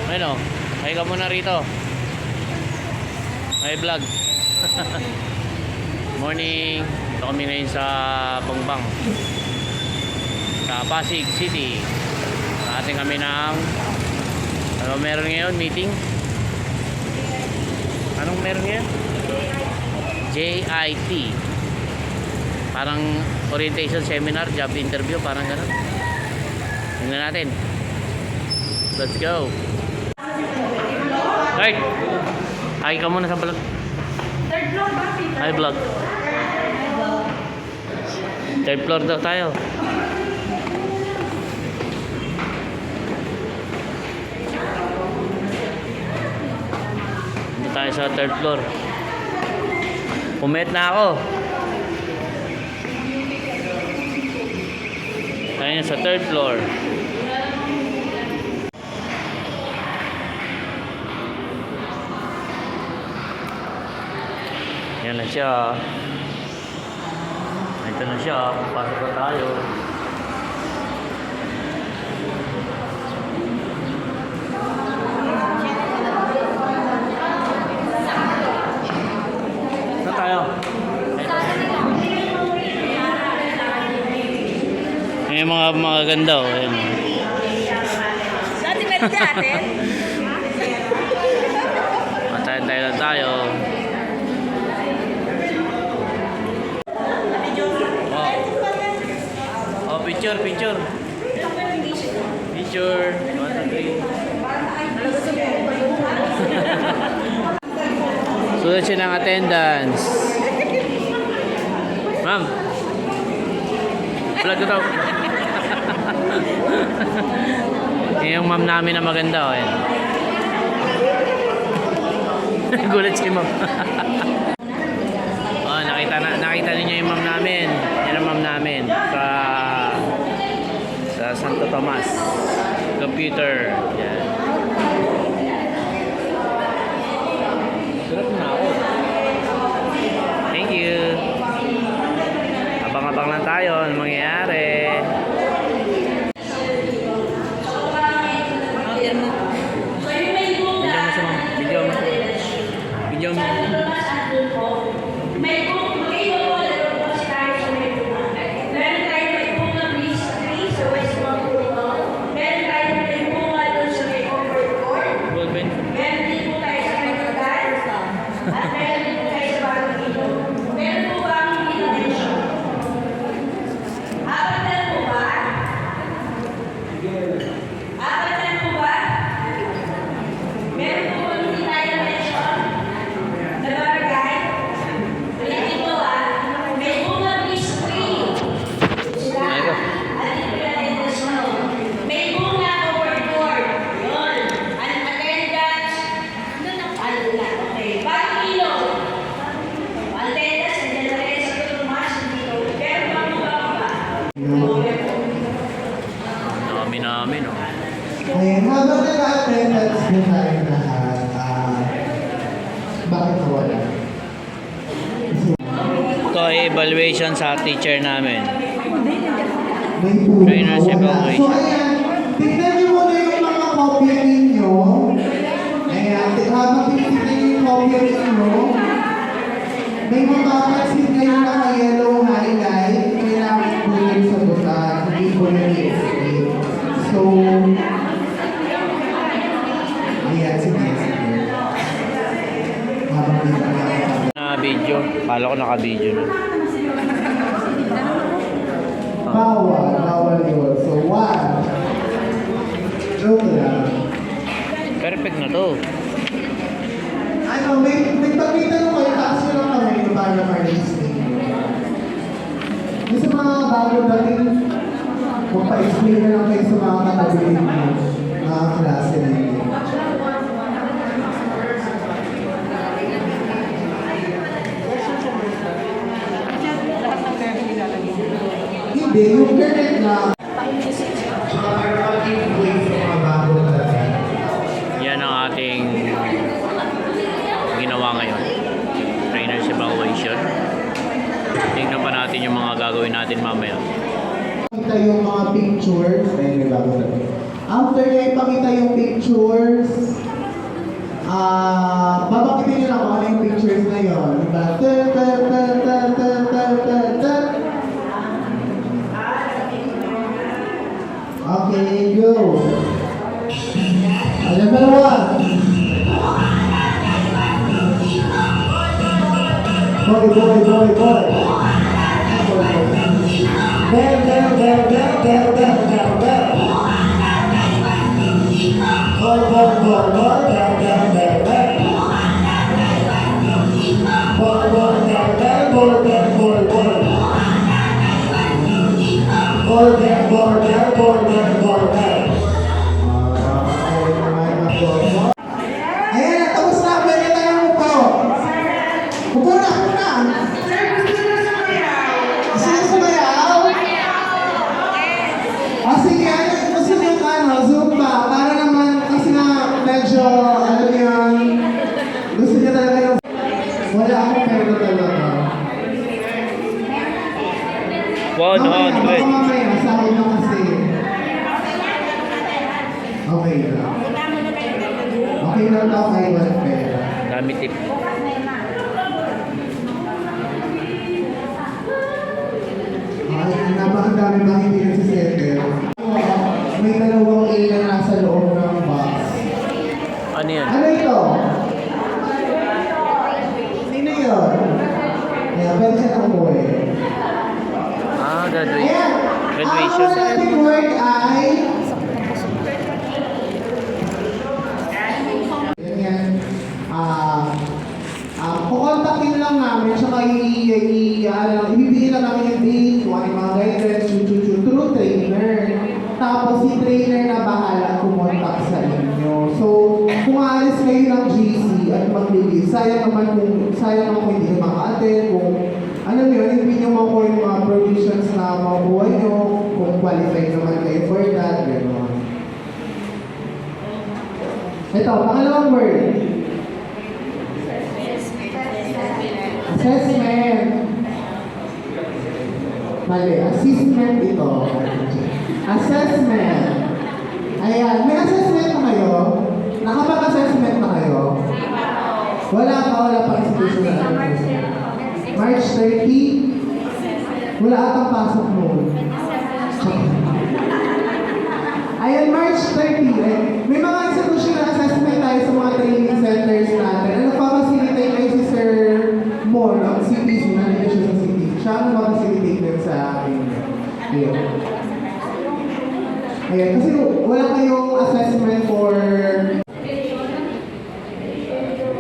Ayun o. Ay ka muna rito. May vlog. Morning. Ito kami ngayon sa Bangbang. Sa Pasig City. Ating kami ng ano meron ngayon? Meeting? Anong meron ngayon? JIT. Parang orientation seminar, job interview, parang gano'n. Tingnan natin. Let's go. Right. Hi ka muna sa vlog. Third floor ba? Hi vlog. Third floor daw tayo. Dito tayo sa third floor. Pumet na ako. Tayo sa third floor. Yan na siya. Ito na siya. Pasok na tayo. Saan tayo? May mga ganda oh. Ayan. Dati meron natin. Matay-tay lang tayo. Oh, picture. Picture. 1, 2, 3. Sunod siya ng attendance. Ma'am. Vlog ko daw. Yung ma'am namin na maganda oh. Ayan. Gulat si ma'am. Oh, nakita niyo yung ma'am namin. Yan ang ma'am namin sa Santo Tomas. Computer. Yan. Sarap na ako. Thank you. Abang-abang lang tayo ano mangyayari. Video mo. Namin oh. Ngayon, habang nag-attendance din tayo lahat, bakit nawala? Ito ay evaluation sa teacher namin. May puno. Trainers evaluation. So ayan, tignan niyo muna yung mga kopya ninyo. Ayan, habang tignan yung kopya ninyo, may mapapansin kayo na yellow highlight, kailangan po yung sagutan, hindi po yung i-escape. So, ayan, sige. Habang tignan natin. Video. Kala ko naka-video na. Bawal yun. So, 1. Joke lang. Perfect na to. Ano, may pagkitan ko kayo, taas nyo lang kami para ma-listening. Yung sa mga bago dating, magpa-explain na lang kayo sa mga katabilin mo, mga klase ninyo. Hindi, yung ganit lang. Saka para mag-influence sa mga bago dating. Yan ang ating ginawa ngayon. Trainers evaluation. Tingnan pa natin yung mga gagawin natin mamaya. Kita yung mga pictures, ay may bago dating. After niya ipakita yung pictures, babakitin niyo lang kung ano yung pictures na yun. Diba? Okay, go. Ayan, dalawa. Boy. Ayan, tapos na. Pwede tayo upo. Upo na. Sino sumayaw? Sige, gusto niyo Zumba. Para naman, kasi na medyo, alam niyo yun, gusto niya talaga yung... Wala akong pera talaga. Mamaya, baka mamaya, sahod na kasi. Okay lang. Okay lang daw kayo walang pera. Dami tip. Ay, napakadami ba hindi nagsisettle? May dalawang A na nasa loob ng box. Ano yan? Ano ito? Sino yun? Ayan, pwede siya ng boy. Graduation. Ayan, Graduation. ang nating word ay... Yan. Kukontakin lang namin, tsaka ibibigay lang namin yung date, kung ano yung mga guidance, through trainer. Tapos si trainer na bahala kumontak sa inyo. So, kung aalis kayo ng GC at magbigay, sayang naman kung hindi nyo maka-attend, kung ano yun, hindi nyo makuha yung mga provisions na makuha nyo, kung qualified naman kayo for that, gano'n. Ito, pangalawang word. Assessment. Mali, assessment ito. Assessment. Ayan, may assessment na kayo? Nakapag-assessment na kayo? Wala pa institution na March 30? Wala atang pasok noon. Ayan, March 30. May mga institutional assessment tayo sa mga training centers natin. Ano pa-facilitate kayo si Sir Mon, ang CPC, nandito siya sa CPC. Siya ang ma-facilitate din sa akin. Ayan, kasi wala kayong assessment for...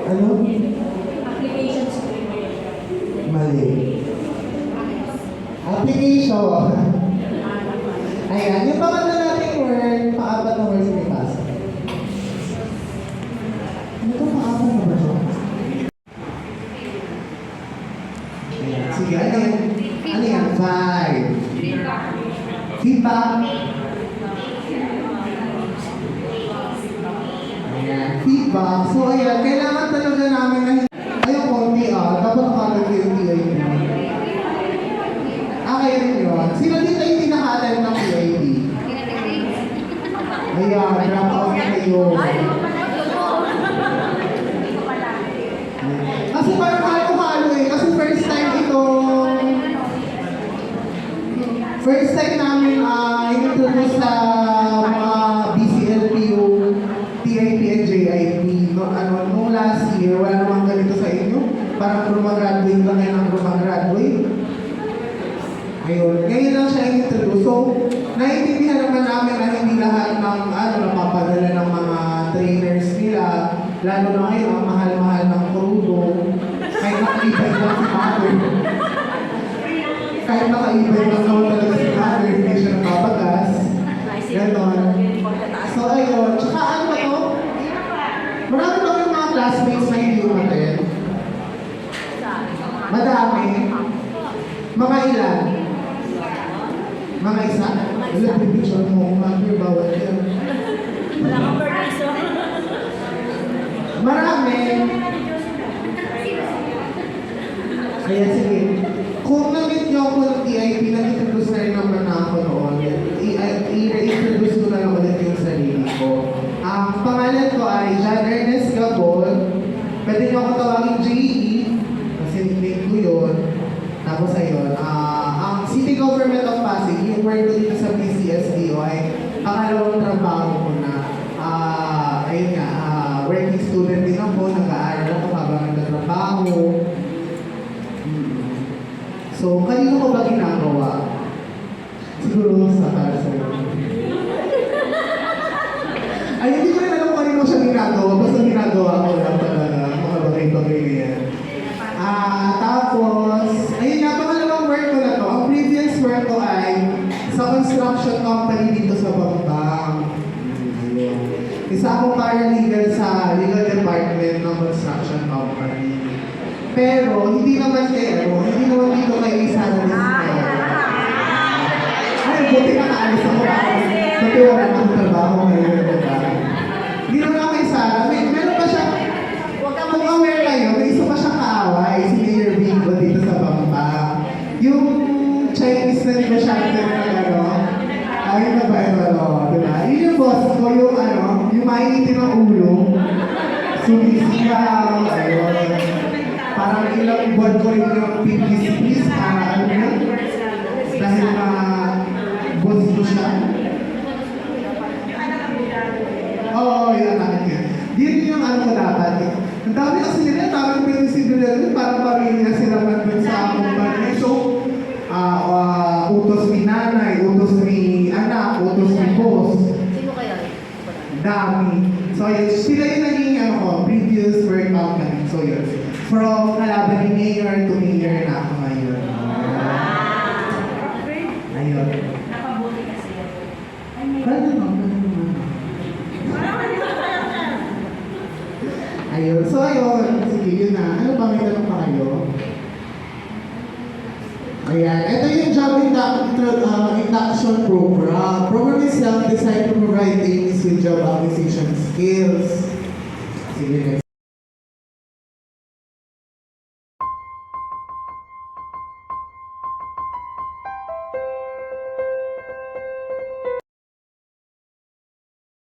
Ano? Mali. Application. Ayan, yung pangatlo nating word, paapat na words may pasa. Ano ito, paapat na ba ito? Ayan, sige, ano yan? Ano yan? 5. Feedback. Ayan, feedback. So, ayan, kailangan talaga namin na ayun, konti dapat nakalagay yung PIP. Kayo rin yun. Sino dito yung pinaka-attend ng PIP? Ayan, drop out na kayo. Kasi parang halo-halo eh. Kasi first time namin in-introduce sa mga BCLP yung TIP and JIP. Nung last year, wala namang ganito sa inyo. Parang gumagraduate lang kayo ng gumagraduate. Ayun, ngayon lang siya introduce. So, naiintindihan naman namin na hindi lahat ng napapadala ng mga trainers nila, lalo na ngayon, ang mahal-mahal ng crudo, kahit nakaibay lang si Mother. Kahit nakaibay lang naman talaga si Mother, hindi siya napapagas. Ganon. So, ayun. Tsaka ano ba ito? Marami ba yung mga classmates na hindi umaten? Madami. Mga ilan? Mga isa? Wala, pipicture mo. Mother, bawal yan. Wala kang permiso. Marami. Kaya sige. Kung na-meet niyo ako ng TIP, nag-introduce na rin naman na ako noon. I-introduce ko na lang ulit yung sarili. pangalan ko ay John Ernest Gabon. Pwede niyo ako tawagin JE, kasi nickname ko yun. Tapos ayun, ang City Government of Pasig, yung work ko dito sa PCSDO ay pangalawang trabaho ko na. Ayun nga, working student din ako, nag-aaral ako habang nagtatrabaho. So, kanino ko ba ginagawa? Siguro sa para sa ay, hindi ko rin alam kung kanino siya ginagawa. Basta ginagawa ko lang talaga. Mga bagay-bagay na yan. Tapos, ayun nga, pangalawang work ko na to. Ang previous work ko ay sa construction company dito sa Bambang. Isa akong paralegal sa legal department ng construction company. Pero, hindi naman dito kay Isara Lisbon. Ay, buti na naalis ako. Buti wala akong trabaho ngayon. Hindi naman ako kay Sarah. Meron pa siya, kung aware kayo, may isa pa siyang kaaway, si Mayor Bingo dito sa Bambang. Yung Chinese na negosyante na ano, ayun na ba yun, diba? Yun yung boss ko, yung mainitin ng ulo, sumisigaw, ayun. Parang ilang buwan ko rin yung pipis-pis, ano yun? Dahil boss ko siya. Oo, yun ang yun. Yun yung ano ko dapat. Ang dami kasi nila, tamang pinisibilidad yun, parang pamilya sila man dun sa kumpanya. So, utos ni nanay, utos ni anak, utos ni boss. Sino kaya? Dami. So, yun, sila yung naging previous workout namin. So, yun. From kalaban ni mayor to mayor na ako ngayon. Ayun. Nakabuti kasi yan. Paano naman? Ayun. So, ayun. Sige, yun na. Ano ba? May tanong pa kayo? Ayan. Ito yung job induction program. Program is designed to provide trainees with job acquisition skills. Sige, next.